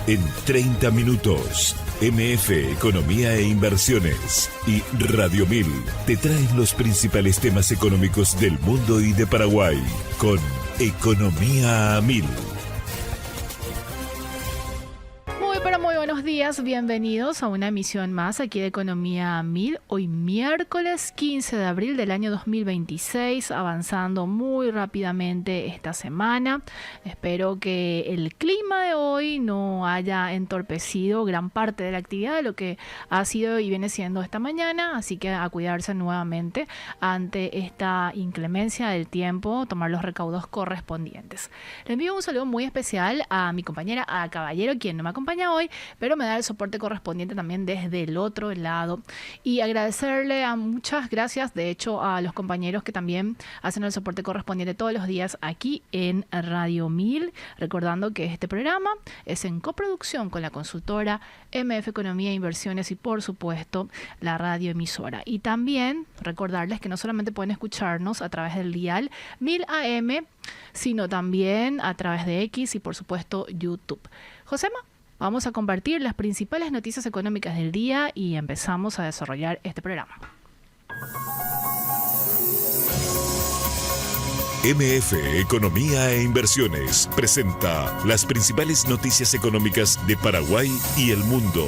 En 30 minutos, MF Economía e Inversiones y Radio 1000 te traen los principales temas económicos del mundo y de Paraguay con Economía a 1000. Muy buenos días, bienvenidos a una emisión más aquí de Economía a 1000. Hoy miércoles 15 de abril del año 2026, avanzando muy rápidamente esta semana. Espero que el clima de hoy no haya entorpecido gran parte de la actividad de lo que ha sido y viene siendo esta mañana, así que a cuidarse nuevamente ante esta inclemencia del tiempo, tomar los recaudos correspondientes. Le envío un saludo muy especial a mi compañera, a Caballero, quien no me acompaña hoy, pero me da el soporte correspondiente también desde el otro lado, y agradecerle a muchas gracias, de hecho, a los compañeros que también hacen el soporte correspondiente todos los días aquí en Radio 1000, recordando que este programa es en coproducción con la consultora MF Economía e Inversiones y, por supuesto, la radio emisora. Y también recordarles que no solamente pueden escucharnos a través del dial 1000 AM, sino también a través de X y, por supuesto, YouTube. Josema, vamos a compartir las principales noticias económicas del día y empezamos a desarrollar este programa. MF Economía e Inversiones presenta las principales noticias económicas de Paraguay y el mundo.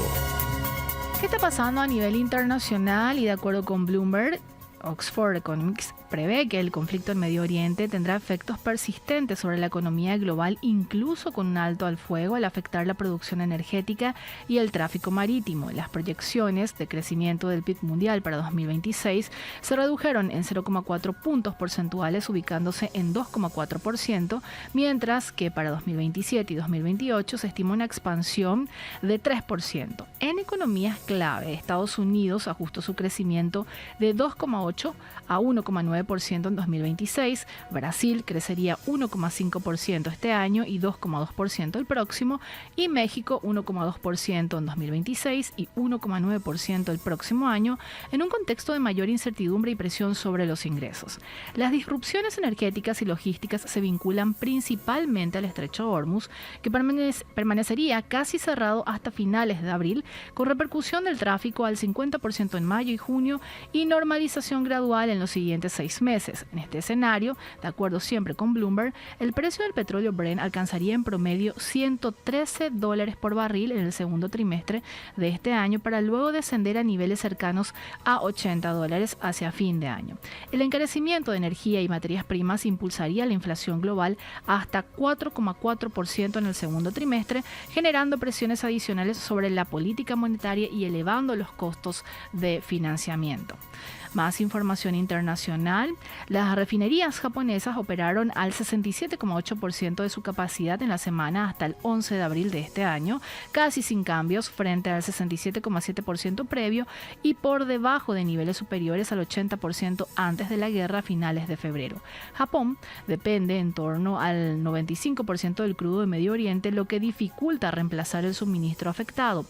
¿Qué está pasando a nivel internacional? Y de acuerdo con Bloomberg, Oxford Economics prevé que el conflicto en Medio Oriente tendrá efectos persistentes sobre la economía global, incluso con un alto al fuego, al afectar la producción energética y el tráfico marítimo. Las proyecciones de crecimiento del PIB mundial para 2026 se redujeron en 0,4 puntos porcentuales, ubicándose en 2,4%, mientras que para 2027 y 2028 se estima una expansión de 3%. En economías clave, Estados Unidos ajustó su crecimiento de 2,8 a 1,9% en 2026, Brasil crecería 1,5% este año y 2,2% el próximo, y México 1,2% en 2026 y 1,9% el próximo año, en un contexto de mayor incertidumbre y presión sobre los ingresos. Las disrupciones energéticas y logísticas se vinculan principalmente al estrecho de Hormuz, que permanecería casi cerrado hasta finales de abril, con repercusión del tráfico al 50% en mayo y junio y normalización gradual en los siguientes 6 meses. En este escenario, de acuerdo siempre con Bloomberg, el precio del petróleo Brent alcanzaría en promedio $113 por barril en el segundo trimestre de este año, para luego descender a niveles cercanos a $80 hacia fin de año. El encarecimiento de energía y materias primas impulsaría la inflación global hasta 4,4% en el segundo trimestre, generando presiones adicionales sobre la política monetaria y elevando los costos de financiamiento. Más información internacional. Las refinerías japonesas operaron al 67,8% de su capacidad en la semana hasta el 11 de abril de este año, casi sin cambios frente al 67,7% previo y por debajo de niveles superiores al 80% antes de la guerra a finales de febrero. Japón depende en torno al 95% del crudo de Medio Oriente, lo que dificulta reemplazar el suministro afectado.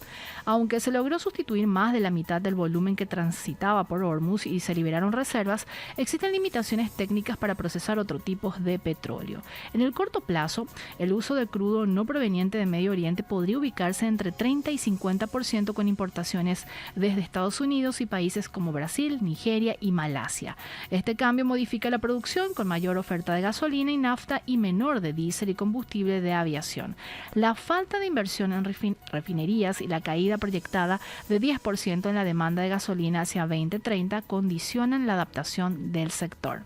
Aunque se logró sustituir más de la mitad del volumen que transitaba por Hormuz y se liberaron reservas, existen limitaciones técnicas para procesar otro tipo de petróleo. En el corto plazo, el uso de crudo no proveniente de Medio Oriente podría ubicarse entre 30 y 50% con importaciones desde Estados Unidos y países como Brasil, Nigeria y Malasia. Este cambio modifica la producción con mayor oferta de gasolina y nafta y menor de diésel y combustible de aviación. La falta de inversión en refinerías y la caída proyectada de 10% en la demanda de gasolina hacia 2030 condicionan la adaptación del sector.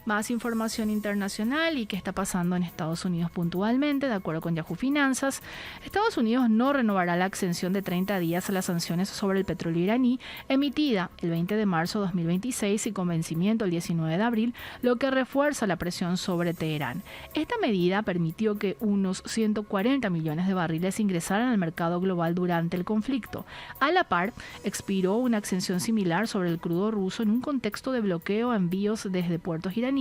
Más información internacional y qué está pasando en Estados Unidos puntualmente. De acuerdo con Yahoo Finanzas, Estados Unidos no renovará la exención de 30 días a las sanciones sobre el petróleo iraní emitida el 20 de marzo de 2026 y con vencimiento el 19 de abril, lo que refuerza la presión sobre Teherán. Esta medida permitió que unos 140 millones de barriles ingresaran al mercado global durante el conflicto. A la par, expiró una exención similar sobre el crudo ruso en un contexto de bloqueo a envíos desde puertos iraníes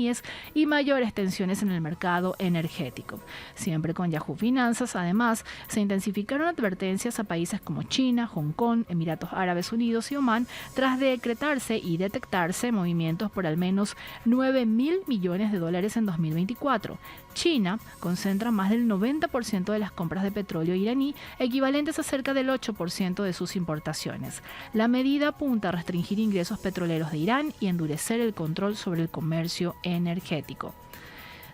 y mayores tensiones en el mercado energético. Siempre con Yahoo Finanzas, además, se intensificaron advertencias a países como China, Hong Kong, Emiratos Árabes Unidos y Omán tras decretarse y detectarse movimientos por al menos $9.000 millones en 2024. China concentra más del 90% de las compras de petróleo iraní, equivalentes a cerca del 8% de sus importaciones. La medida apunta a restringir ingresos petroleros de Irán y endurecer el control sobre el comercio energético.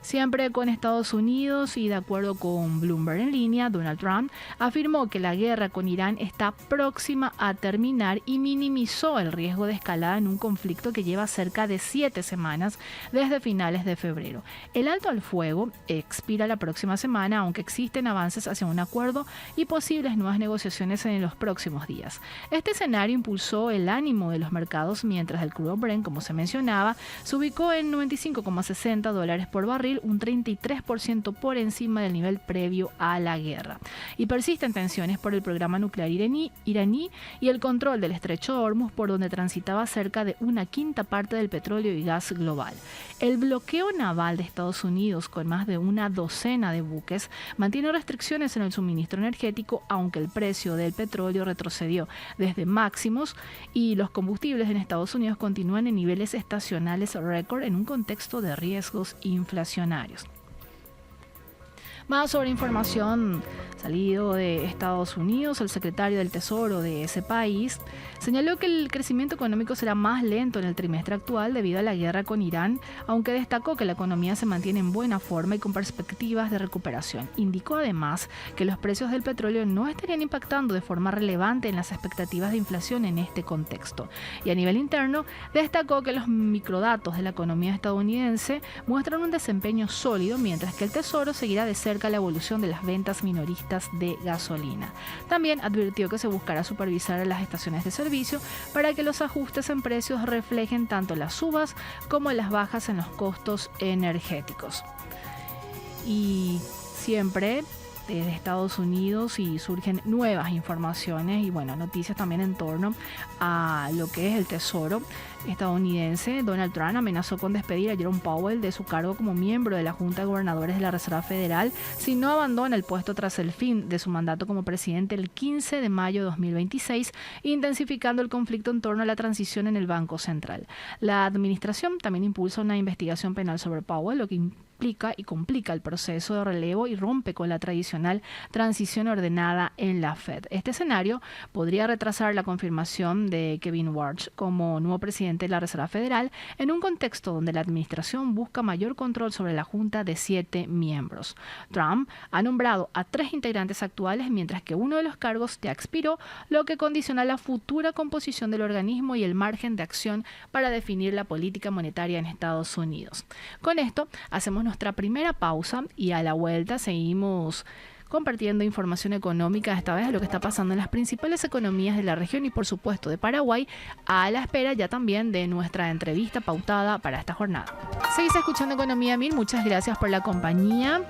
Siempre con Estados Unidos y de acuerdo con Bloomberg en línea, Donald Trump afirmó que la guerra con Irán está próxima a terminar y minimizó el riesgo de escalada en un conflicto que lleva cerca de 7 semanas desde finales de febrero. El alto al fuego expira la próxima semana, aunque existen avances hacia un acuerdo y posibles nuevas negociaciones en los próximos días. Este escenario impulsó el ánimo de los mercados mientras el crudo Brent, como se mencionaba, se ubicó en $95,60 por barril, un 33% por encima del nivel previo a la guerra. Y persisten tensiones por el programa nuclear iraní y el control del estrecho de Hormuz, por donde transitaba cerca de 1/5 parte del petróleo y gas global. El bloqueo naval de Estados Unidos, con más de una docena de buques, mantiene restricciones en el suministro energético, aunque el precio del petróleo retrocedió desde máximos y los combustibles en Estados Unidos continúan en niveles estacionales récord en un contexto de riesgos inflacionarios. Más sobre información salido de Estados Unidos, el secretario del Tesoro de ese país señaló que el crecimiento económico será más lento en el trimestre actual debido a la guerra con Irán, aunque destacó que la economía se mantiene en buena forma y con perspectivas de recuperación. Indicó además que los precios del petróleo no estarían impactando de forma relevante en las expectativas de inflación en este contexto. Y a nivel interno, destacó que los microdatos de la economía estadounidense muestran un desempeño sólido, mientras que el Tesoro seguirá de cerca la evolución de las ventas minoristas de gasolina. También advirtió que se buscará supervisar a las estaciones de servicio para que los ajustes en precios reflejen tanto las subas como las bajas en los costos energéticos. Y siempre desde Estados Unidos y surgen nuevas informaciones y noticias también en torno a lo que es el Tesoro estadounidense. Donald Trump amenazó con despedir a Jerome Powell de su cargo como miembro de la Junta de Gobernadores de la Reserva Federal si no abandona el puesto tras el fin de su mandato como presidente el 15 de mayo de 2026, intensificando el conflicto en torno a la transición en el Banco Central. La administración también impulsa una investigación penal sobre Powell, lo que implica y complica el proceso de relevo y rompe con la tradicional transición ordenada en la Fed. Este escenario podría retrasar la confirmación de Kevin Warsh como nuevo presidente de la Reserva Federal en un contexto donde la administración busca mayor control sobre la junta de 7 miembros. Trump ha nombrado a 3 integrantes actuales, mientras que uno de los cargos ya expiró, lo que condiciona la futura composición del organismo y el margen de acción para definir la política monetaria en Estados Unidos. Con esto hacemos nuestra primera pausa y a la vuelta seguimos compartiendo información económica, esta vez de lo que está pasando en las principales economías de la región y por supuesto de Paraguay, a la espera ya también de nuestra entrevista pautada para esta jornada. Seguís escuchando Economía 1000, muchas gracias por la compañía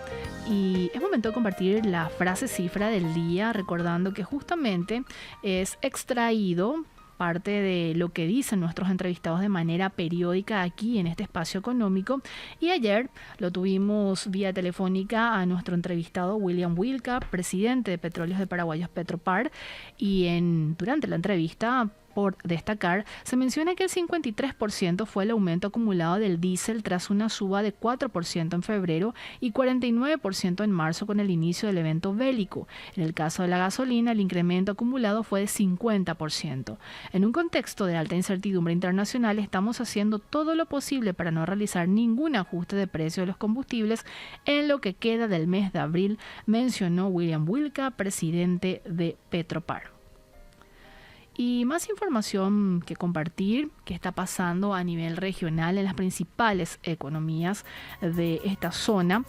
y es momento de compartir la frase cifra del día, recordando que justamente es extraído parte de lo que dicen nuestros entrevistados de manera periódica aquí en este espacio económico. Y ayer lo tuvimos vía telefónica a nuestro entrevistado William Wilca, presidente de Petróleos de Paraguayos Petropar, y durante la entrevista, por destacar, se menciona que el 53% fue el aumento acumulado del diésel tras una suba de 4% en febrero y 49% en marzo con el inicio del evento bélico. En el caso de la gasolina, el incremento acumulado fue de 50%. En un contexto de alta incertidumbre internacional, estamos haciendo todo lo posible para no realizar ningún ajuste de precio de los combustibles en lo que queda del mes de abril, mencionó William Wilca, presidente de Petropar. Y más información que compartir que está pasando a nivel regional en las principales economías de esta zona.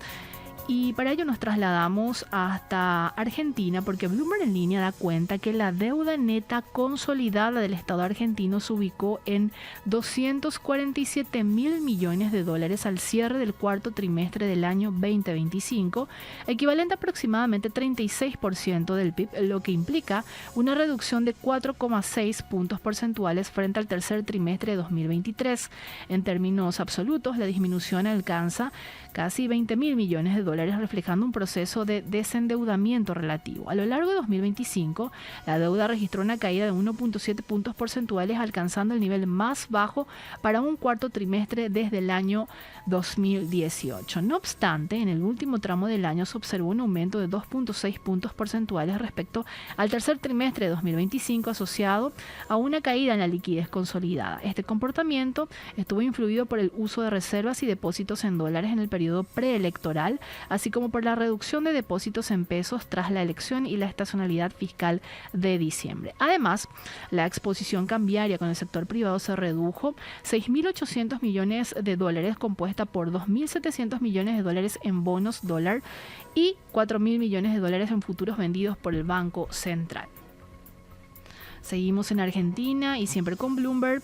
Y para ello nos trasladamos hasta Argentina porque Bloomberg en línea da cuenta que la deuda neta consolidada del Estado argentino se ubicó en $247 mil millones al cierre del cuarto trimestre del año 2025, equivalente a aproximadamente 36% del PIB, lo que implica una reducción de 4,6 puntos porcentuales frente al tercer trimestre de 2023. En términos absolutos, la disminución alcanza casi $20 mil millones dólares, reflejando un proceso de desendeudamiento relativo. A lo largo de 2025, la deuda registró una caída de 1.7 puntos porcentuales, alcanzando el nivel más bajo para un cuarto trimestre desde el año 2018. No obstante, en el último tramo del año se observó un aumento de 2.6 puntos porcentuales respecto al tercer trimestre de 2025, asociado a una caída en la liquidez consolidada. Este comportamiento estuvo influido por el uso de reservas y depósitos en dólares en el periodo preelectoral, así como por la reducción de depósitos en pesos tras la elección y la estacionalidad fiscal de diciembre. Además, la exposición cambiaria con el sector privado se redujo 6.800 millones de dólares, compuesta por 2.700 millones de dólares en bonos dólar y 4.000 millones de dólares en futuros vendidos por el Banco Central. Seguimos en Argentina y siempre con Bloomberg.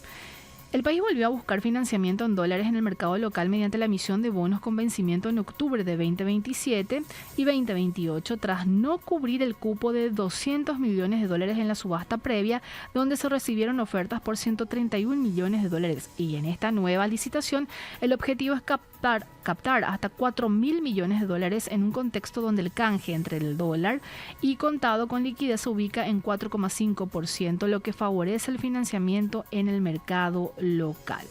El país volvió a buscar financiamiento en dólares en el mercado local mediante la emisión de bonos con vencimiento en octubre de 2027 y 2028, tras no cubrir el cupo de 200 millones de dólares en la subasta previa, donde se recibieron ofertas por 131 millones de dólares. Y en esta nueva licitación, el objetivo es captar hasta 4.000 millones de dólares en un contexto donde el canje entre el dólar y contado con liquidez se ubica en 4,5%, lo que favorece el financiamiento en el mercado local.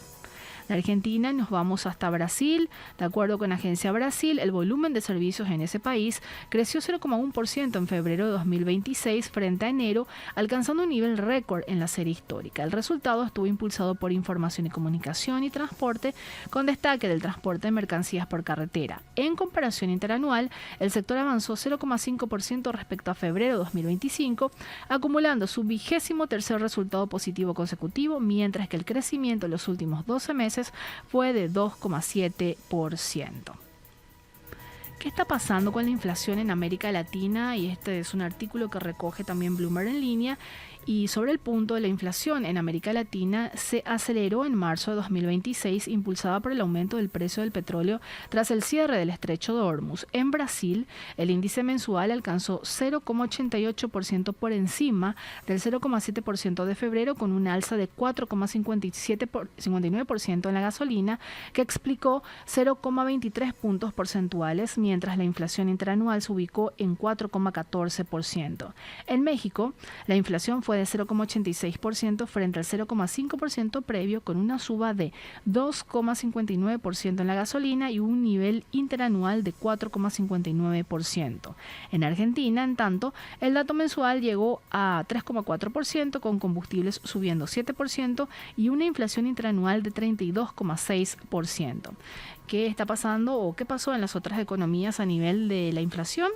De Argentina nos vamos hasta Brasil. De acuerdo con Agencia Brasil, el volumen de servicios en ese país creció 0,1% en febrero de 2026 frente a enero, alcanzando un nivel récord en la serie histórica. El resultado estuvo impulsado por información y comunicación y transporte, con destaque del transporte de mercancías por carretera. En comparación interanual, el sector avanzó 0,5% respecto a febrero de 2025, acumulando su 23º resultado positivo consecutivo, mientras que el crecimiento en los últimos 12 meses fue de 2,7%. ¿Qué está pasando con la inflación en América Latina? Y este es un artículo que recoge también Bloomberg en línea. Y sobre el punto de la inflación en América Latina, se aceleró en marzo de 2026, impulsada por el aumento del precio del petróleo tras el cierre del estrecho de Hormuz. En Brasil, el índice mensual alcanzó 0,88% por encima del 0,7% de febrero, con un alza de 4,59% en la gasolina, que explicó 0,23 puntos porcentuales, mientras la inflación interanual se ubicó en 4,14%. En México, la inflación fue de 0,86% frente al 0,5% previo, con una suba de 2,59% en la gasolina y un nivel interanual de 4,59%. En Argentina, en tanto, el dato mensual llegó a 3,4%, con combustibles subiendo 7% y una inflación interanual de 32,6%. ¿Qué está pasando o qué pasó en las otras economías a nivel de la inflación?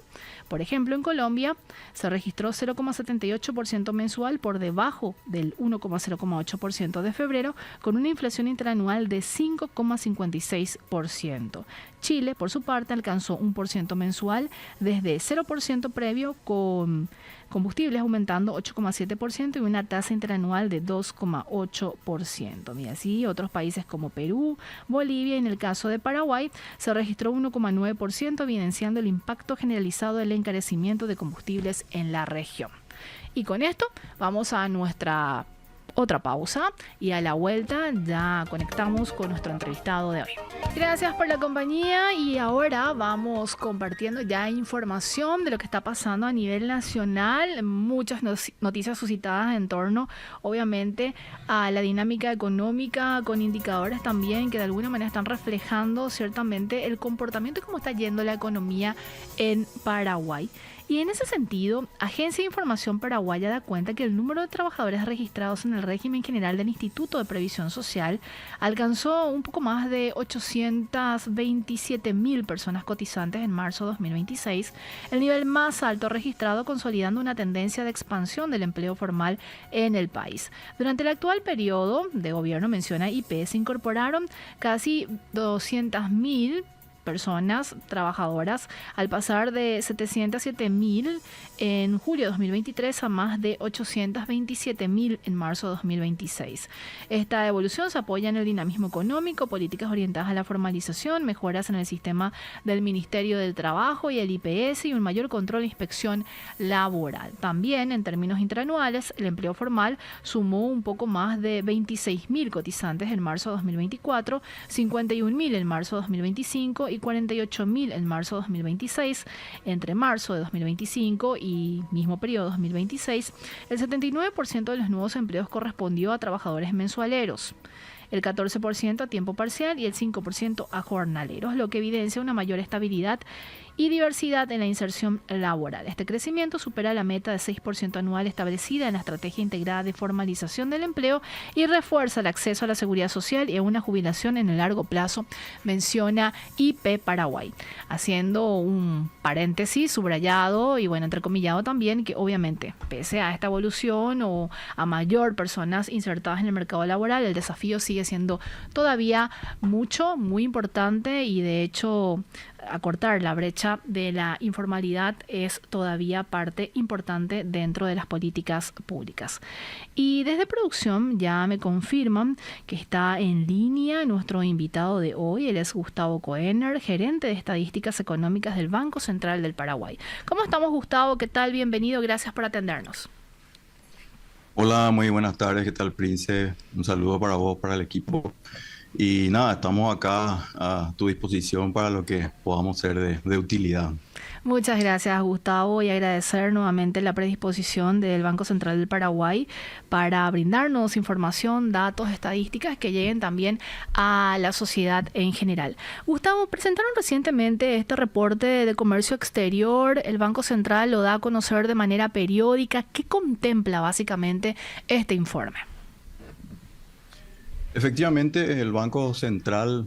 Por ejemplo, en Colombia se registró 0,78% mensual, por debajo del 1,08% de febrero, con una inflación interanual de 5,56%. Chile, por su parte, alcanzó 1% mensual desde 0% previo, con combustibles aumentando 8,7% y una tasa interanual de 2,8%. Y así otros países como Perú, Bolivia y en el caso de Paraguay se registró 1,9%, evidenciando el impacto generalizado del encarecimiento de combustibles en la región. Y con esto vamos a nuestra otra pausa y a la vuelta ya conectamos con nuestro entrevistado de hoy. Gracias por la compañía y ahora vamos compartiendo ya información de lo que está pasando a nivel nacional. Muchas noticias suscitadas en torno, obviamente, a la dinámica económica, con indicadores también que de alguna manera están reflejando ciertamente el comportamiento y cómo está yendo la economía en Paraguay. Y en ese sentido, Agencia de Información Paraguaya da cuenta que el número de trabajadores registrados en el régimen general del Instituto de Previsión Social alcanzó un poco más de 827.000 personas cotizantes en marzo de 2026, el nivel más alto registrado, consolidando una tendencia de expansión del empleo formal en el país. Durante el actual periodo de gobierno, menciona IP, se incorporaron casi 200.000 personas trabajadoras, al pasar de 707.000 en julio de 2023 a más de 827.000 en marzo de 2026. Esta evolución se apoya en el dinamismo económico, políticas orientadas a la formalización, mejoras en el sistema del Ministerio del Trabajo y el IPS y un mayor control e inspección laboral. También, en términos interanuales, el empleo formal sumó un poco más de 26.000 cotizantes en marzo de 2024, 51.000 en marzo de 2025 y y 48.000 en marzo de 2026. Entre marzo de 2025 y mismo periodo 2026, el 79% de los nuevos empleos correspondió a trabajadores mensualeros, el 14% a tiempo parcial y el 5% a jornaleros, lo que evidencia una mayor estabilidad y diversidad en la inserción laboral. Este crecimiento supera la meta de 6% anual establecida en la Estrategia Integrada de Formalización del Empleo y refuerza el acceso a la seguridad social y a una jubilación en el largo plazo, menciona IP Paraguay. Haciendo un paréntesis subrayado y entrecomillado también, que obviamente, pese a esta evolución o a mayor personas insertadas en el mercado laboral, el desafío sigue siendo todavía muy importante, y de hecho acortar la brecha de la informalidad es todavía parte importante dentro de las políticas públicas. Y desde producción ya me confirman que está en línea nuestro invitado de hoy. Él es Gustavo Koener, gerente de Estadísticas Económicas del Banco Central del Paraguay. ¿Cómo estamos, Gustavo? ¿Qué tal? Bienvenido, gracias por atendernos. Hola, muy buenas tardes. ¿Qué tal, Prince? Un saludo para vos, para el equipo. Y nada, estamos acá a tu disposición para lo que podamos ser de utilidad. Muchas gracias, Gustavo, y agradecer nuevamente la predisposición del Banco Central del Paraguay para brindarnos información, datos, estadísticas que lleguen también a la sociedad en general. Gustavo, presentaron recientemente este reporte de comercio exterior. El Banco Central lo da a conocer de manera periódica. ¿Qué contempla básicamente este informe? Efectivamente, el Banco Central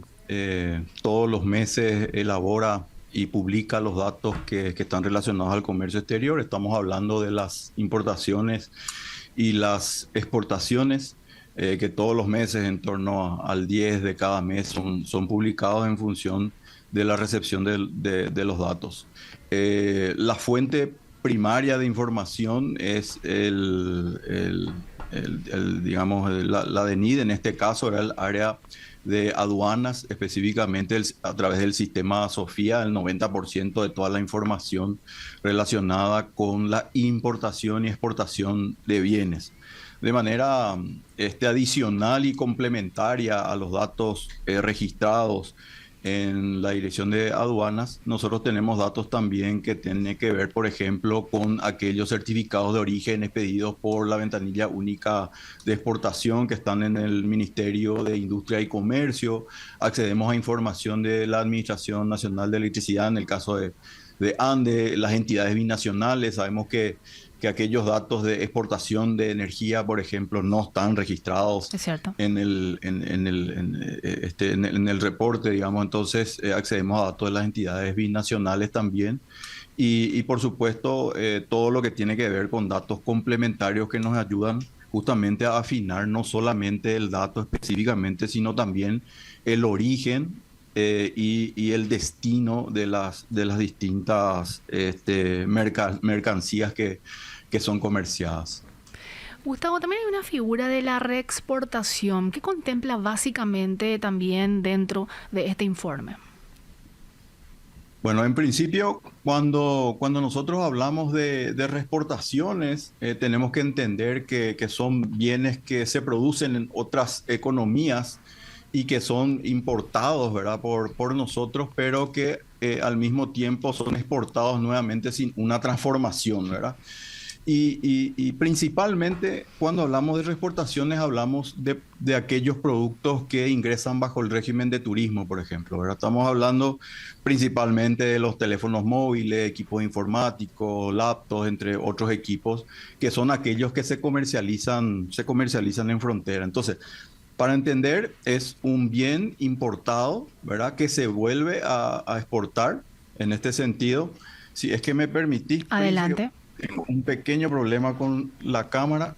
todos los meses elabora y publica los datos que están relacionados al comercio exterior. Estamos hablando de las importaciones y las exportaciones, que todos los meses, en torno al 10 de cada mes, son publicados en función de la recepción de los datos. La fuente primaria de información es digamos, la DENID, en este caso era el área de aduanas, específicamente a través del sistema Sofía. El 90% de toda la información relacionada con la importación y exportación de bienes. De manera adicional y complementaria a los datos registrados en la Dirección de Aduanas, nosotros tenemos datos también que tienen que ver, por ejemplo, con aquellos certificados de origen expedidos por la ventanilla única de exportación que están en el Ministerio de Industria y Comercio. Accedemos a información de la Administración Nacional de Electricidad, en el caso de ANDE, las entidades binacionales. Sabemos que aquellos datos de exportación de energía, por ejemplo, no están registrados en el reporte, digamos. Entonces accedemos a datos de las entidades binacionales también. Y por supuesto, todo lo que tiene que ver con datos complementarios que nos ayudan justamente a afinar no solamente el dato específicamente, sino también el origen y el destino de las distintas mercancías que son comerciadas. Gustavo, también hay una figura de la reexportación. ¿Qué contempla básicamente también dentro de este informe? Bueno, en principio, cuando nosotros hablamos de reexportaciones, tenemos que entender que son bienes que se producen en otras economías y que son importados, ¿verdad?, por nosotros, pero que al mismo tiempo son exportados nuevamente sin una transformación, ¿verdad? Y principalmente cuando hablamos de reexportaciones hablamos de aquellos productos que ingresan bajo el régimen de turismo, por ejemplo, ¿verdad? Estamos hablando principalmente de los teléfonos móviles, equipos informáticos, laptops, entre otros equipos, que son aquellos que se comercializan en frontera. Entonces, para entender, es un bien importado, ¿verdad?, que se vuelve a exportar. En este sentido, si es que me permitís. Adelante. Tengo un pequeño problema con la cámara.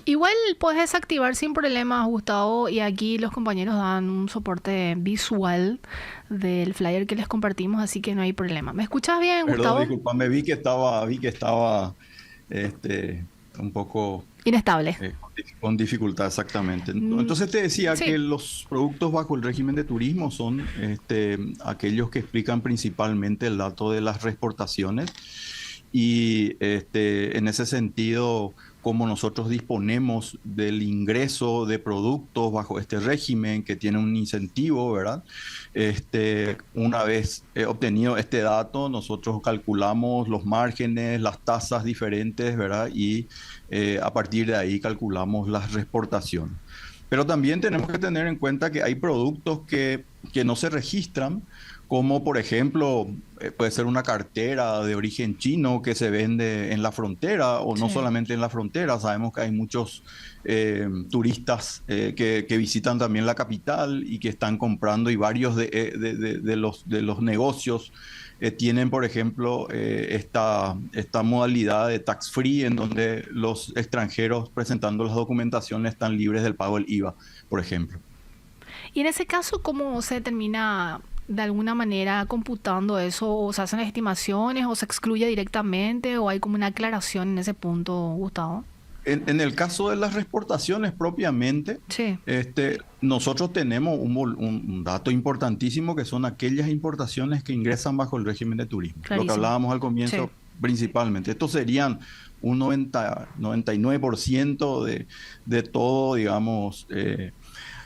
Igual puedes desactivar sin problemas, Gustavo, y aquí los compañeros dan un soporte visual del flyer que les compartimos, así que no hay problema. ¿Me escuchas bien, Gustavo? Perdón, disculpame, vi que estaba un poco inestable. Con dificultad, exactamente. Entonces te decía que los productos bajo el régimen de turismo son aquellos que explican principalmente el dato de las reexportaciones. Y en ese sentido, cómo nosotros disponemos del ingreso de productos bajo este régimen que tiene un incentivo, ¿verdad? Una vez obtenido este dato, nosotros calculamos los márgenes, las tasas diferentes, ¿verdad? Y a partir de ahí calculamos las reexportaciones. Pero también tenemos que tener en cuenta que hay productos que no se registran, como por ejemplo, puede ser una cartera de origen chino que se vende en la frontera, o no solamente en la frontera. Sabemos que hay muchos turistas que visitan también la capital y que están comprando, y varios de los negocios tienen, por ejemplo, esta modalidad de tax free, en donde los extranjeros presentando las documentaciones están libres del pago del IVA, por ejemplo. Y en ese caso, ¿cómo se termina de alguna manera computando eso? ¿O se hacen estimaciones o se excluye directamente, o hay como una aclaración en ese punto, Gustavo? En el caso de las reexportaciones propiamente, Sí. Nosotros tenemos un dato importantísimo, que son aquellas importaciones que ingresan bajo el régimen de turismo. Clarísimo. Lo que hablábamos al comienzo, Sí. principalmente. Estos serían un 99% de todo, digamos.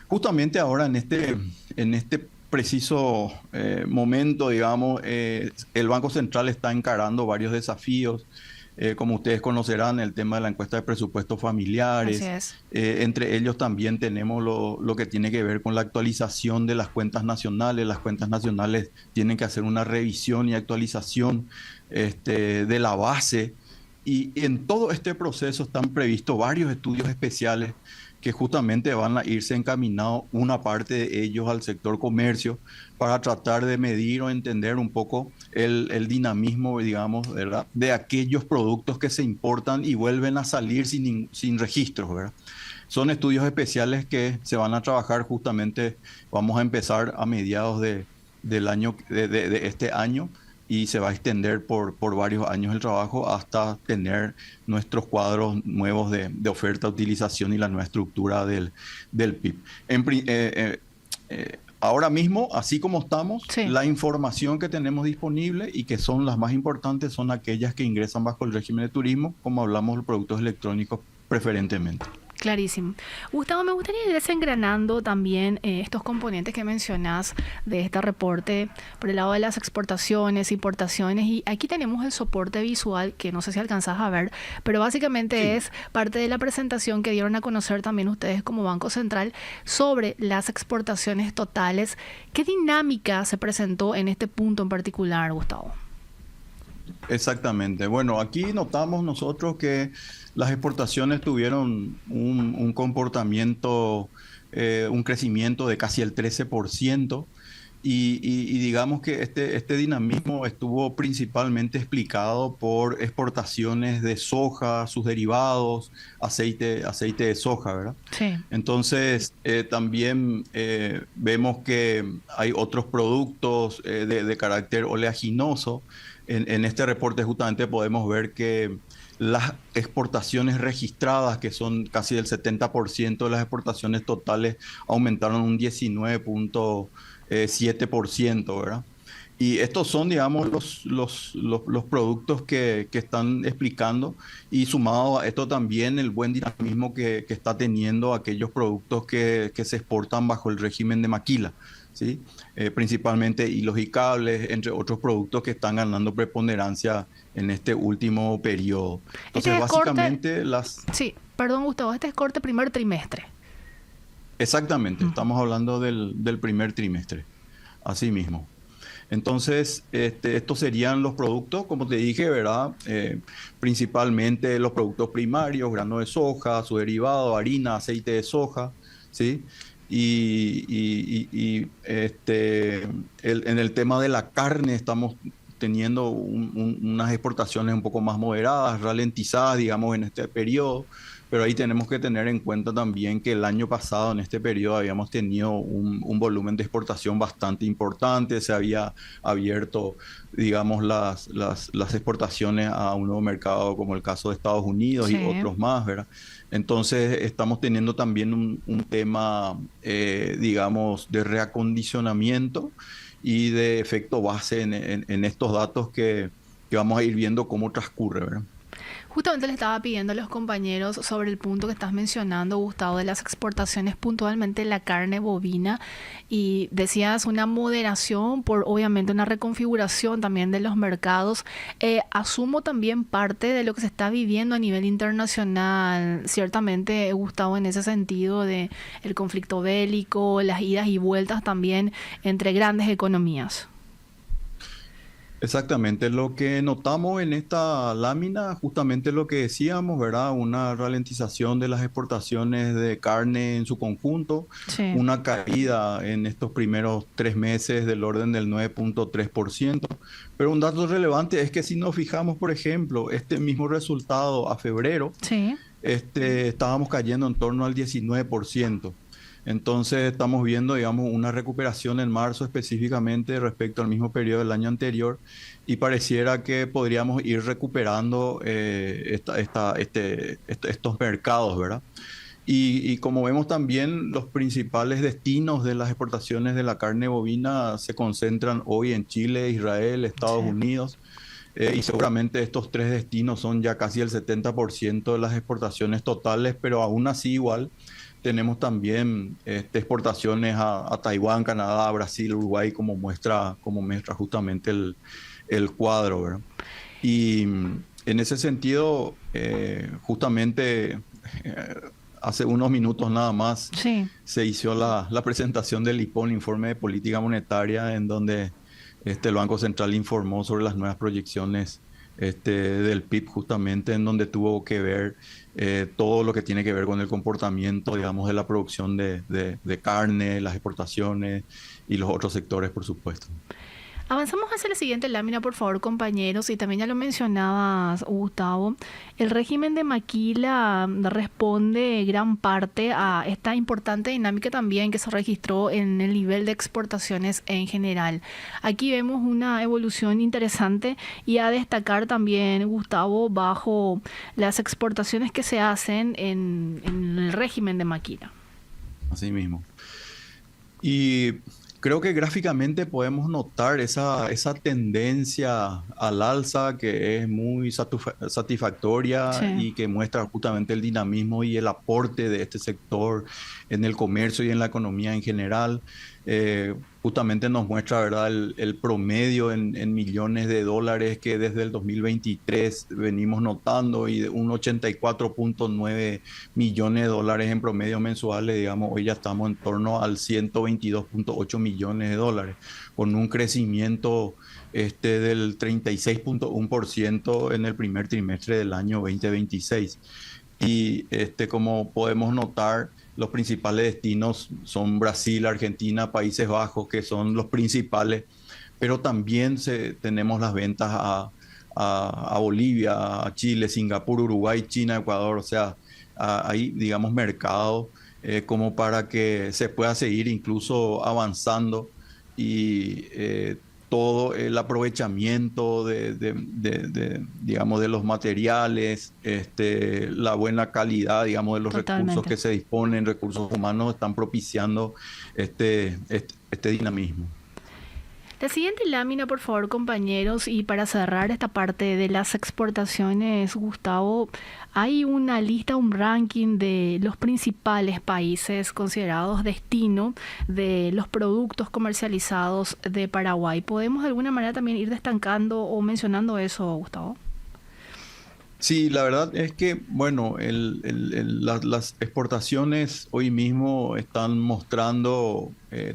Justamente ahora en este preciso momento, digamos, el Banco Central está encarando varios desafíos. Como ustedes conocerán, el tema de la encuesta de presupuestos familiares. Así es. Entre ellos también tenemos lo que tiene que ver con la actualización de las cuentas nacionales. Las cuentas nacionales tienen que hacer una revisión y actualización de la base. Y en todo este proceso están previstos varios estudios especiales que justamente van a irse encaminados, una parte de ellos al sector comercio, para tratar de medir o entender un poco el dinamismo, digamos, ¿verdad?, de aquellos productos que se importan y vuelven a salir sin registros, ¿verdad? Son estudios especiales que se van a trabajar justamente. Vamos a empezar a mediados del año, de este año, y se va a extender por varios años el trabajo hasta tener nuestros cuadros nuevos de oferta, utilización y la nueva estructura del PIB. Ahora mismo, así como estamos, Sí. la información que tenemos disponible y que son las más importantes son aquellas que ingresan bajo el régimen de turismo, como hablamos de productos electrónicos preferentemente. Clarísimo. Gustavo, me gustaría ir desengranando también estos componentes que mencionás de este reporte por el lado de las exportaciones, importaciones, y aquí tenemos el soporte visual que no sé si alcanzás a ver, pero básicamente Sí. es parte de la presentación que dieron a conocer también ustedes como Banco Central sobre las exportaciones totales. ¿Qué dinámica se presentó en este punto en particular, Gustavo? Exactamente. Bueno, aquí notamos nosotros que las exportaciones tuvieron un comportamiento, un crecimiento de casi el 13%, y digamos que este dinamismo estuvo principalmente explicado por exportaciones de soja, sus derivados, aceite de soja, ¿verdad? Sí. Entonces, también vemos que hay otros productos de carácter oleaginoso. En este reporte justamente podemos ver que las exportaciones registradas, que son casi del 70% de las exportaciones totales, aumentaron un 19.7%, ¿verdad? Y estos son, digamos, los productos que están explicando, y sumado a esto también el buen dinamismo que está teniendo aquellos productos que se exportan bajo el régimen de maquila, ¿sí? Principalmente hilos y cables, entre otros productos que están ganando preponderancia en este último periodo. Entonces, Este es básicamente Sí, perdón, Gustavo, este es corte primer trimestre. Exactamente, estamos hablando del primer trimestre, así mismo. Entonces, estos serían los productos, como te dije, ¿verdad? Principalmente los productos primarios, grano de soja, su derivado, harina, aceite de soja, ¿sí? En el tema de la carne estamos teniendo unas exportaciones un poco más moderadas, ralentizadas, digamos, en este periodo. Pero ahí tenemos que tener en cuenta también que el año pasado, en este periodo, habíamos tenido un volumen de exportación bastante importante. Se había abierto, digamos, las exportaciones a un nuevo mercado, como el caso de Estados Unidos, Sí. y otros más, ¿verdad? Entonces, estamos teniendo también un tema, digamos, de reacondicionamiento y de efecto base en estos datos que vamos a ir viendo cómo transcurre, ¿verdad? Justamente le estaba pidiendo a los compañeros sobre el punto que estás mencionando, Gustavo, de las exportaciones, puntualmente la carne bovina, y decías una moderación por obviamente una reconfiguración también de los mercados. Asumo también parte de lo que se está viviendo a nivel internacional, ciertamente, Gustavo, en ese sentido de el conflicto bélico, las idas y vueltas también entre grandes economías. Exactamente, lo que notamos en esta lámina, justamente lo que decíamos, ¿verdad? Una ralentización de las exportaciones de carne en su conjunto, Sí, una caída en estos primeros 3 meses del orden del 9,3%. Pero un dato relevante es que si nos fijamos, por ejemplo, este mismo resultado a febrero, sí, estábamos cayendo en torno al 19%. Entonces estamos viendo, digamos, una recuperación en marzo específicamente respecto al mismo periodo del año anterior y pareciera que podríamos ir recuperando estos mercados, ¿verdad? Y como vemos también, los principales destinos de las exportaciones de la carne bovina se concentran hoy en Chile, Israel, Estados sí. Unidos. Y seguramente estos tres destinos son ya casi el 70% de las exportaciones totales, pero aún así igual tenemos también exportaciones a Taiwán, Canadá, Brasil, Uruguay, como muestra justamente el cuadro, ¿verdad? Y en ese sentido, justamente hace unos minutos nada más Sí. se hizo la presentación del IPON, Informe de Política Monetaria, en donde el Banco Central informó sobre las nuevas proyecciones del PIB, justamente en donde tuvo que ver todo lo que tiene que ver con el comportamiento, digamos, de la producción de carne, las exportaciones y los otros sectores, por supuesto. Avanzamos hacia la siguiente lámina, por favor, compañeros, y también ya lo mencionabas, Gustavo. El régimen de Maquila responde gran parte a esta importante dinámica también que se registró en el nivel de exportaciones en general. Aquí vemos una evolución interesante y a destacar también, Gustavo, bajo las exportaciones que se hacen en el régimen de Maquila. Así mismo. Y creo que gráficamente podemos notar esa tendencia al alza que es muy satisfactoria Sí. y que muestra justamente el dinamismo y el aporte de este sector en el comercio y en la economía en general. Justamente nos muestra, ¿verdad?, el promedio en millones de dólares que desde el 2023 venimos notando, y de un 84,9 millones de dólares en promedio mensuales, digamos, hoy ya estamos en torno al 122,8 millones de dólares, con un crecimiento del 36,1% en el primer trimestre del año 2026. Y como podemos notar, los principales destinos son Brasil, Argentina, Países Bajos, que son los principales, pero también tenemos las ventas a Bolivia, a Chile, Singapur, Uruguay, China, Ecuador. O sea, hay, digamos, mercado como para que se pueda seguir incluso avanzando y todo el aprovechamiento digamos, de los materiales, la buena calidad, digamos, de los recursos Totalmente. que se disponen, recursos humanos, están propiciando este dinamismo. La siguiente lámina, por favor, compañeros, y para cerrar esta parte de las exportaciones, Gustavo, hay una lista, un ranking de los principales países considerados destino de los productos comercializados de Paraguay. ¿Podemos de alguna manera también ir destacando o mencionando eso, Gustavo? Sí, la verdad es que, bueno, las exportaciones hoy mismo están mostrando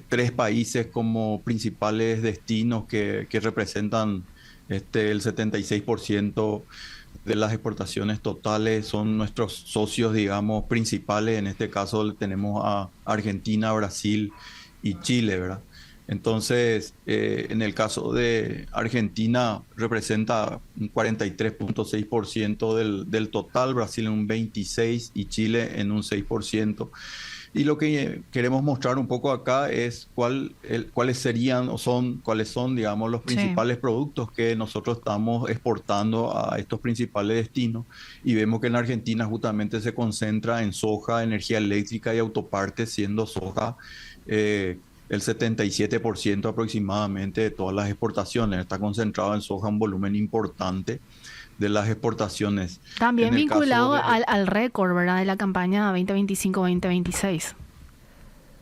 tres países como principales destinos que representan el 76% de las exportaciones totales. Son nuestros socios, digamos, principales. En este caso tenemos a Argentina, Brasil y Chile, ¿verdad? Entonces, en el caso de Argentina representa un 43,6% del total, Brasil en un 26% y Chile en un 6%. Y lo que queremos mostrar un poco acá es cuáles serían cuáles son, digamos, los Sí. principales productos que nosotros estamos exportando a estos principales destinos. Y vemos que en Argentina justamente se concentra en soja, energía eléctrica y autopartes, siendo soja el 77% aproximadamente de todas las exportaciones. Está concentrado en soja un volumen importante de las exportaciones. También En el caso vinculado de, al récord, ¿verdad? De la campaña 2025-2026.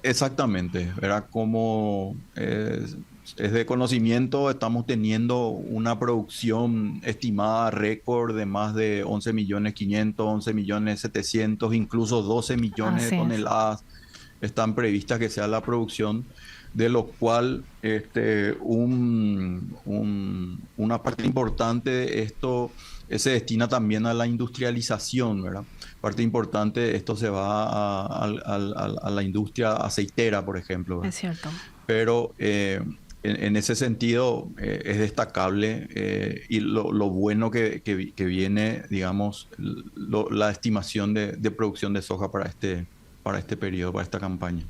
exactamente, ¿verdad? Como es de conocimiento, estamos teniendo una producción estimada récord de más de 11.500.000, 11.700.000, incluso 12 millones de Así es. toneladas están previstas que sea la producción, de lo cual una parte importante de esto se destina también a la industrialización, ¿verdad? Parte importante, esto se va a la industria aceitera, por ejemplo, Es ¿verdad? cierto. Pero en ese sentido es destacable y lo bueno que viene, digamos, la estimación de producción de soja para este periodo, para esta campaña.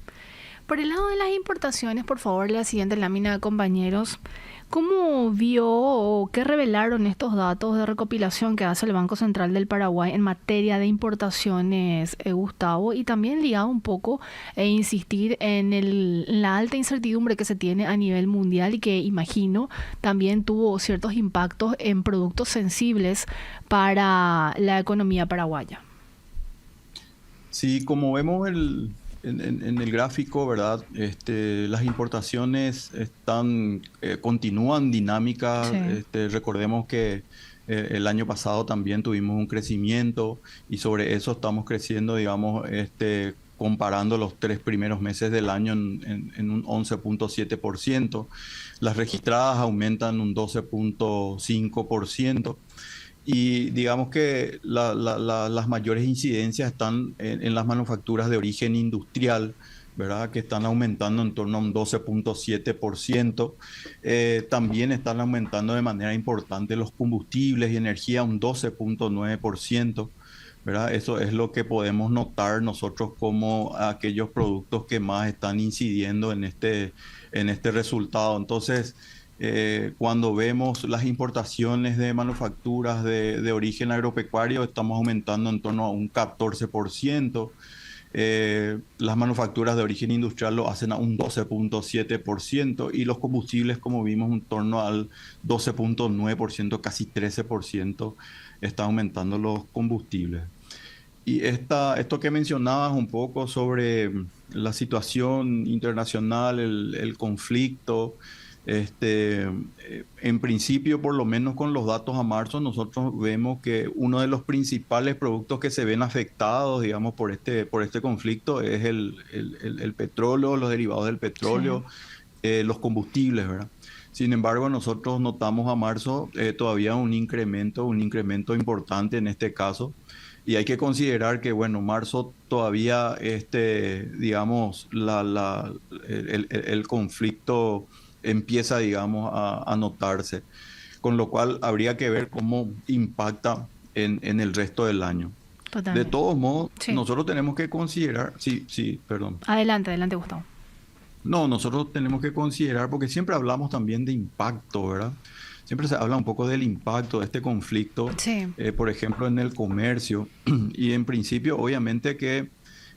Por el lado de las importaciones, por favor, la siguiente lámina, compañeros. ¿Cómo vio o qué revelaron estos datos de recopilación que hace el Banco Central del Paraguay en materia de importaciones, Gustavo? Y también ligado un poco insistir en la alta incertidumbre que se tiene a nivel mundial y que imagino también tuvo ciertos impactos en productos sensibles para la economía paraguaya. Sí, como vemos en el gráfico, ¿verdad? Las importaciones continúan dinámicas. Sí. Recordemos que el año pasado también tuvimos un crecimiento y sobre eso estamos creciendo, digamos, comparando los 3 primeros meses del año en un 11.7%. Las registradas aumentan un 12.5%. Y digamos que las mayores incidencias están en las manufacturas de origen industrial, ¿verdad? Que están aumentando en torno a un 12.7%. También están aumentando de manera importante los combustibles y energía, un 12.9%. ¿Verdad? Eso es lo que podemos notar nosotros como aquellos productos que más están incidiendo en este resultado. Entonces, cuando vemos las importaciones de manufacturas de origen agropecuario, estamos aumentando en torno a un 14%. Las manufacturas de origen industrial lo hacen a un 12.7% y los combustibles, como vimos, en torno al 12.9%, casi 13% está aumentando los combustibles. Y esto que mencionabas un poco sobre la situación internacional, el conflicto, en principio, por lo menos con los datos a marzo, nosotros vemos que uno de los principales productos que se ven afectados, digamos, por este conflicto es el petróleo, los derivados del petróleo, los combustibles, ¿verdad? Sin embargo, nosotros notamos a marzo todavía un incremento importante en este caso. Y hay que considerar que, bueno, marzo todavía, digamos, el conflicto empieza, digamos, a notarse, con lo cual habría que ver cómo impacta en el resto del año. De Totalmente. todos modos, Sí. nosotros tenemos que considerar, sí, perdón. Adelante, adelante, Gustavo. No, nosotros tenemos que considerar, porque siempre hablamos también de impacto, ¿verdad? Siempre se habla un poco del impacto de este conflicto, Sí. por ejemplo, en el comercio. Y en principio, obviamente que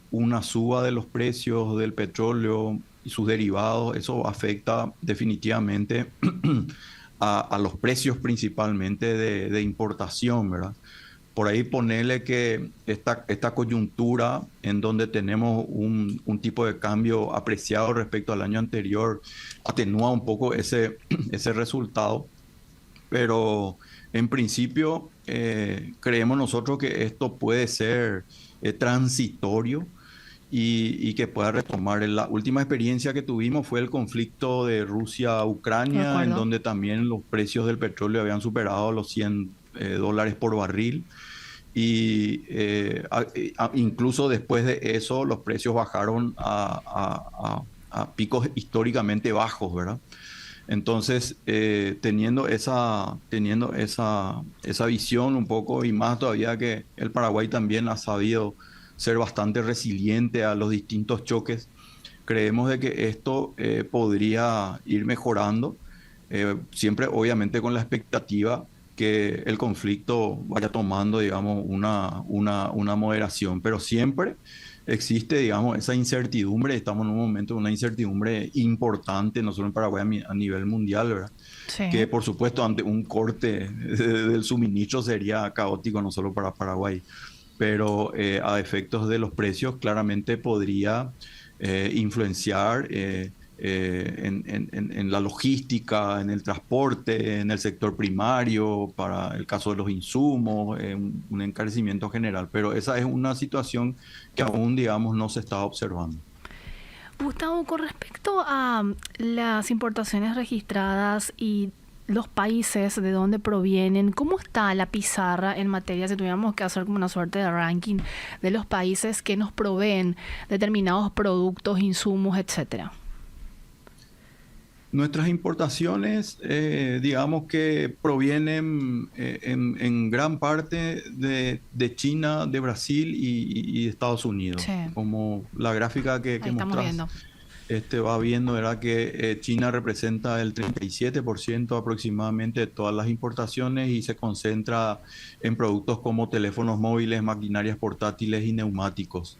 una suba de los precios del petróleo y sus derivados, eso afecta definitivamente a los precios principalmente de importación, ¿verdad? Por ahí ponerle que esta coyuntura en donde tenemos un tipo de cambio apreciado respecto al año anterior atenúa un poco ese resultado, pero en principio creemos nosotros que esto puede ser transitorio y que pueda retomar. La última experiencia que tuvimos fue el conflicto de De Rusia-Ucrania, en acuerdo. donde también los precios del petróleo habían superado los $100 por barril. Y incluso después de eso los precios bajaron a picos históricamente bajos, ¿verdad? Entonces, teniendo esa visión un poco, y más todavía que el Paraguay también ha sabido ser bastante resiliente a los distintos choques, creemos de que esto podría ir mejorando, siempre obviamente con la expectativa que el conflicto vaya tomando, digamos, una moderación, pero siempre existe, digamos, esa incertidumbre. Estamos en un momento de una incertidumbre importante, no solo en Paraguay, a nivel mundial, ¿verdad? Que Sí. por supuesto ante un corte del suministro sería caótico, no solo para Paraguay, pero a efectos de los precios claramente podría influenciar en la logística, en el transporte, en el sector primario, para el caso de los insumos, un encarecimiento general. Pero esa es una situación que aún, digamos, no se está observando. Gustavo, con respecto a las importaciones registradas y los países de donde provienen, ¿cómo está la pizarra en materia si tuviéramos que hacer como una suerte de ranking de los países que nos proveen determinados productos, insumos, etcétera? Nuestras importaciones, digamos que provienen en gran parte de China, de Brasil y de Estados Unidos. Sí, Como la gráfica que ahí estamos mostrás viendo. va viendo, era que China representa el 37% aproximadamente de todas las importaciones y se concentra en productos como teléfonos móviles, maquinarias portátiles y neumáticos.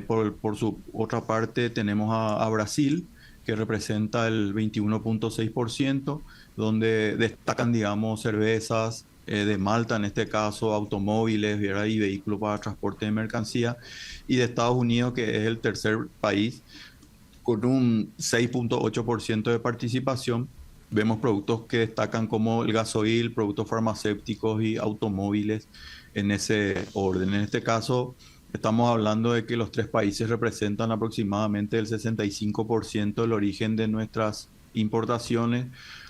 Por su otra parte tenemos a Brasil, que representa el 21.6%, donde destacan, digamos, cervezas de Malta, en este caso, automóviles, ¿verdad? Y vehículos para transporte de mercancía, y de Estados Unidos, que es el tercer país, con un 6.8% de participación. Vemos productos que destacan como el gasoil, productos farmacéuticos y automóviles en ese orden. En este caso, estamos hablando de que los tres países representan aproximadamente el 65% del origen de nuestras importaciones,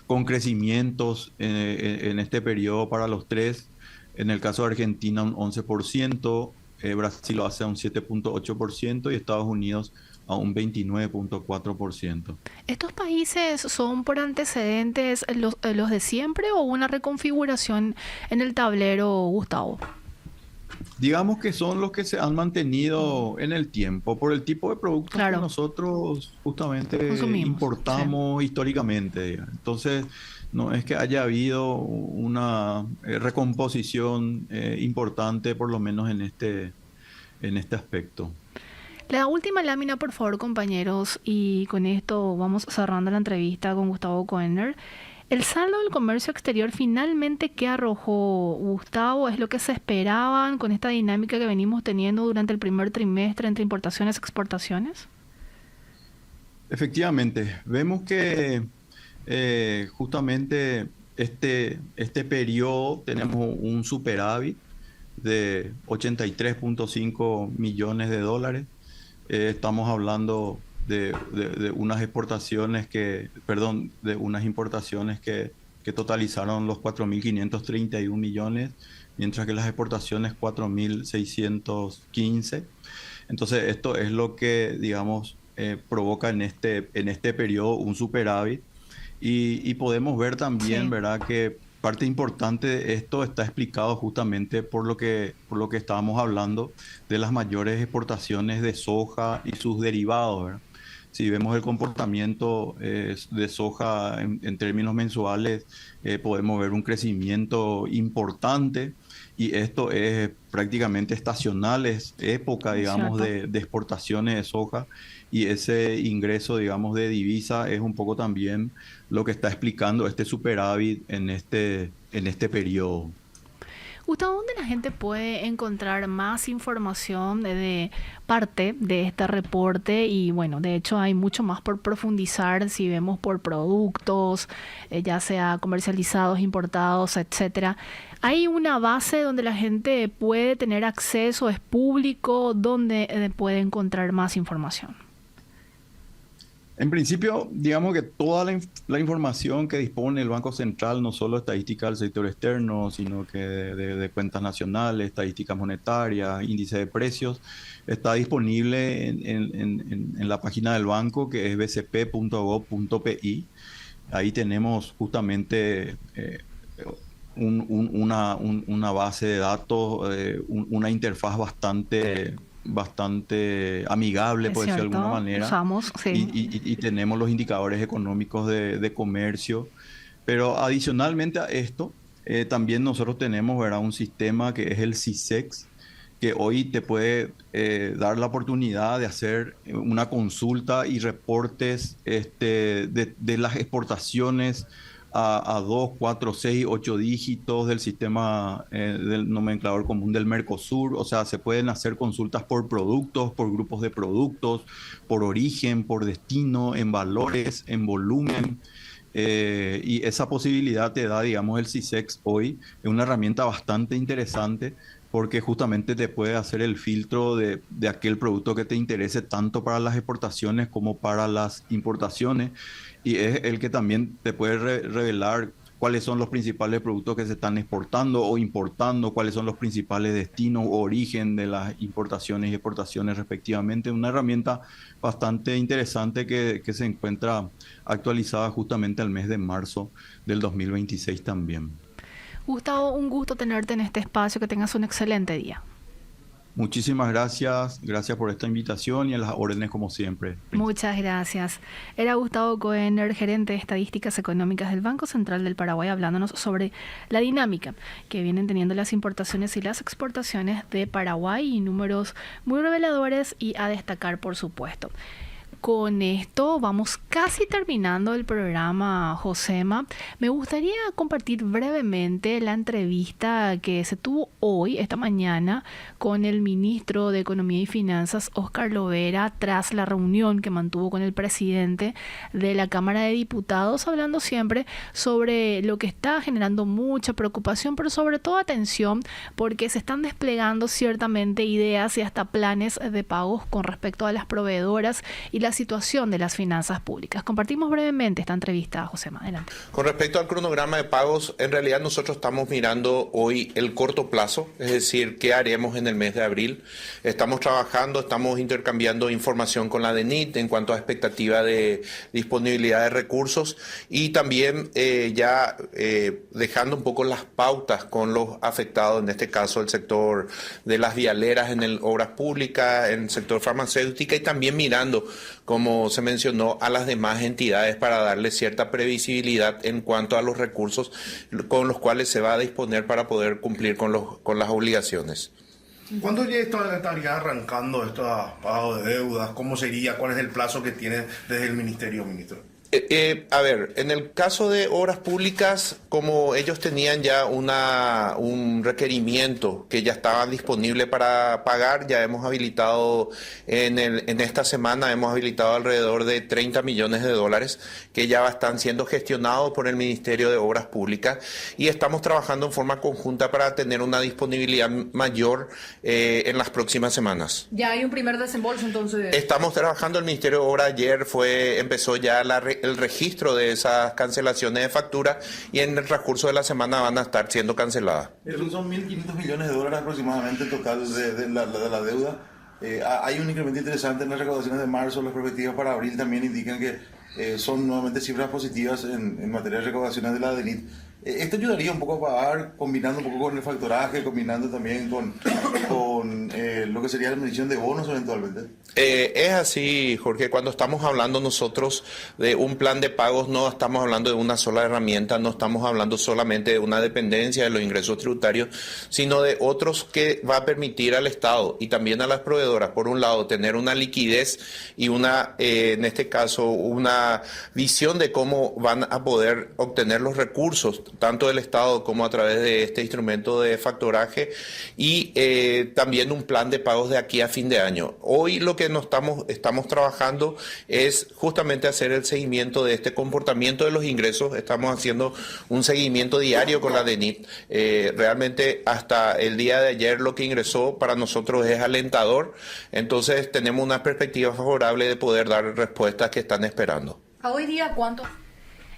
con crecimientos en este periodo para los tres. En el caso de Argentina, un 11%, Brasil lo hace a un 7.8% y Estados Unidos a un 29.4%. ¿Estos países son por antecedentes los de siempre o una reconfiguración en el tablero, Gustavo? Digamos que son los que se han mantenido en el tiempo por el tipo de productos que Claro, nosotros justamente consumimos. Sí. importamos históricamente, digamos. Entonces, no es que haya habido una recomposición importante, por lo menos en este aspecto. La última lámina, por favor, compañeros, y con esto vamos cerrando la entrevista con Gustavo Koenner. ¿El saldo del comercio exterior finalmente qué arrojó, Gustavo? ¿Es lo que se esperaban con esta dinámica que venimos teniendo durante el primer trimestre entre importaciones y exportaciones? Efectivamente, vemos que justamente este periodo tenemos un superávit de 83.5 millones de dólares. Estamos hablando de unas exportaciones de unas importaciones que totalizaron los 4.531 millones, mientras que las exportaciones 4.615. Entonces, esto es lo que, digamos, provoca en este periodo un superávit. Y podemos ver también, Sí, ¿verdad?, que parte importante de esto está explicado justamente por lo que estábamos hablando de las mayores exportaciones de soja y sus derivados, ¿verdad? Si vemos el comportamiento de soja en términos mensuales, podemos ver un crecimiento importante, y esto es prácticamente estacional, es época, es digamos, cierto. de exportaciones de soja, y ese ingreso, digamos, de divisa es un poco también lo que está explicando este superávit en este periodo. Gustavo, ¿dónde la gente puede encontrar más información de parte de este reporte? Y bueno, de hecho hay mucho más por profundizar si vemos por productos, ya sea comercializados, importados, etcétera. ¿Hay una base donde la gente puede tener acceso, es público, donde puede encontrar más información? En principio, digamos que toda la información que dispone el Banco Central, no solo estadística del sector externo, sino que de cuentas nacionales, estadísticas monetarias, índice de precios, está disponible en la página del banco, que es bcp.gov.pi. Ahí tenemos justamente una base de datos, una interfaz bastante amigable, Es por decirlo de alguna cierto, manera, usamos, y, sí. y tenemos los indicadores económicos de comercio. Pero adicionalmente a esto, también nosotros tenemos, ¿verdad?, un sistema que es el CISEX, que hoy te puede dar la oportunidad de hacer una consulta y reportes de las exportaciones a 2, 4, 6, 8 dígitos del sistema del nomenclador común del Mercosur. O sea, se pueden hacer consultas por productos, por grupos de productos, por origen, por destino, en valores, en volumen. Y esa posibilidad te da, digamos, el CISEX hoy. Es una herramienta bastante interesante porque justamente te puede hacer el filtro de aquel producto que te interese tanto para las exportaciones como para las importaciones. Y es el que también te puede revelar cuáles son los principales productos que se están exportando o importando, cuáles son los principales destinos o origen de las importaciones y exportaciones respectivamente. Una herramienta bastante interesante que se encuentra actualizada justamente al mes de marzo del 2026 también. Gustavo, un gusto tenerte en este espacio, que tengas un excelente día. Muchísimas gracias, gracias por esta invitación y a las órdenes como siempre. Muchas gracias. Era Gustavo Koener, gerente de Estadísticas Económicas del Banco Central del Paraguay, hablándonos sobre la dinámica que vienen teniendo las importaciones y las exportaciones de Paraguay, y números muy reveladores y a destacar, por supuesto. Con esto vamos casi terminando el programa, Josema. Me gustaría compartir brevemente la entrevista que se tuvo hoy, esta mañana, con el ministro de Economía y Finanzas, Óscar Lovera, tras la reunión que mantuvo con el presidente de la Cámara de Diputados, hablando siempre sobre lo que está generando mucha preocupación, pero sobre todo atención, porque se están desplegando ciertamente ideas y hasta planes de pagos con respecto a las proveedoras y la situación de las finanzas públicas. Compartimos brevemente esta entrevista, Josema. Adelante. Con respecto al cronograma de pagos, en realidad nosotros estamos mirando hoy el corto plazo, es decir, qué haremos en el mes de abril. Estamos trabajando, estamos intercambiando información con la DENIT en cuanto a expectativa de disponibilidad de recursos, y también dejando un poco las pautas con los afectados, en este caso el sector de las vialeras en el obras públicas, en el sector farmacéutica, y también mirando, como se mencionó, a las demás entidades para darle cierta previsibilidad en cuanto a los recursos con los cuales se va a disponer para poder cumplir con las obligaciones. ¿Cuándo ya estaría arrancando estos pagos de deudas? ¿Cómo sería? ¿Cuál es el plazo que tiene desde el ministerio, ministro? A ver, en el caso de obras públicas, como ellos tenían ya un requerimiento que ya estaba disponible para pagar, ya hemos habilitado, en esta semana hemos habilitado alrededor de 30 millones de dólares que ya están siendo gestionados por el Ministerio de Obras Públicas, y estamos trabajando en forma conjunta para tener una disponibilidad mayor en las próximas semanas. Ya hay un primer desembolso, entonces. Estamos trabajando, el Ministerio de Obras ayer empezó ya el registro de esas cancelaciones de factura, y en el transcurso de la semana van a estar siendo canceladas. Son 1.500 millones de dólares aproximadamente total de la deuda. Hay un incremento interesante en las recaudaciones de marzo. Las perspectivas para abril también indican que son nuevamente cifras positivas en materia de recaudaciones de la DENIT. Esto ayudaría un poco a pagar, combinando un poco con el factoraje, combinando también con lo que sería la medición de bonos eventualmente. Es así, Jorge. Cuando estamos hablando nosotros de un plan de pagos, no estamos hablando de una sola herramienta, no estamos hablando solamente de una dependencia de los ingresos tributarios, sino de otros que va a permitir al Estado y también a las proveedoras, por un lado, tener una liquidez y en este caso, una visión de cómo van a poder obtener los recursos, tanto del Estado como a través de este instrumento de factoraje, y también un plan de pagos de aquí a fin de año. Hoy lo que estamos trabajando es justamente hacer el seguimiento de este comportamiento de los ingresos. Estamos haciendo un seguimiento diario con la DENIT. Realmente hasta el día de ayer lo que ingresó para nosotros es alentador, entonces tenemos una perspectiva favorable de poder dar respuestas que están esperando. ¿A hoy día cuánto?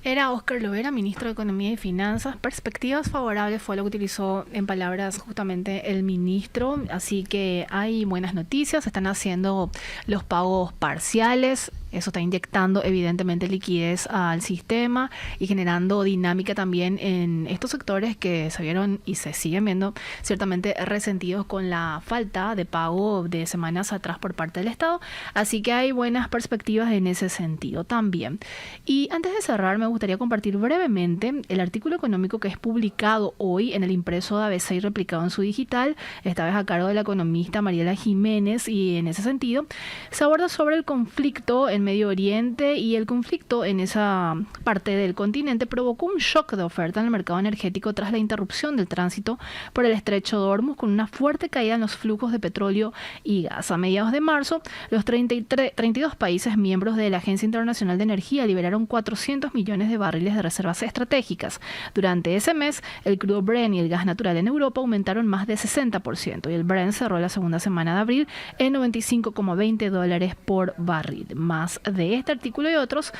Era Óscar Lovera, ministro de Economía y Finanzas. Perspectivas favorables fue lo que utilizó en palabras justamente el ministro. Así que hay buenas noticias. Se están haciendo los pagos parciales. Eso está inyectando evidentemente liquidez al sistema y generando dinámica también en estos sectores que se vieron y se siguen viendo ciertamente resentidos con la falta de pago de semanas atrás por parte del Estado. Así que hay buenas perspectivas en ese sentido también. Y antes de cerrar, me gustaría compartir brevemente el artículo económico que es publicado hoy en el impreso de ABC y replicado en su digital, esta vez a cargo de la economista Mariela Jiménez, y en ese sentido se aborda sobre el conflicto en Medio Oriente, y el conflicto en esa parte del continente provocó un shock de oferta en el mercado energético tras la interrupción del tránsito por el estrecho de Hormuz, con una fuerte caída en los flujos de petróleo y gas. A mediados de marzo, los 32 países miembros de la Agencia Internacional de Energía liberaron 400 millones de barriles de reservas estratégicas. Durante ese mes, el crudo Brent y el gas natural en Europa aumentaron más de 60%, y el Brent cerró la segunda semana de abril en $95,20 por barril. Más de este artículo y otros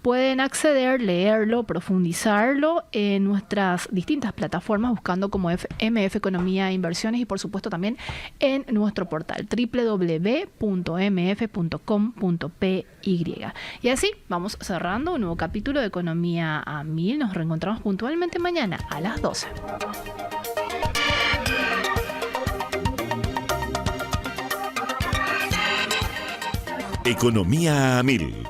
pueden acceder, leerlo, profundizarlo en nuestras distintas plataformas buscando como MF Economía e Inversiones, y por supuesto también en nuestro portal www.mf.com.py. Y así vamos cerrando un nuevo capítulo de Economía a 1000. Nos reencontramos puntualmente mañana a las 12. Economía a 1000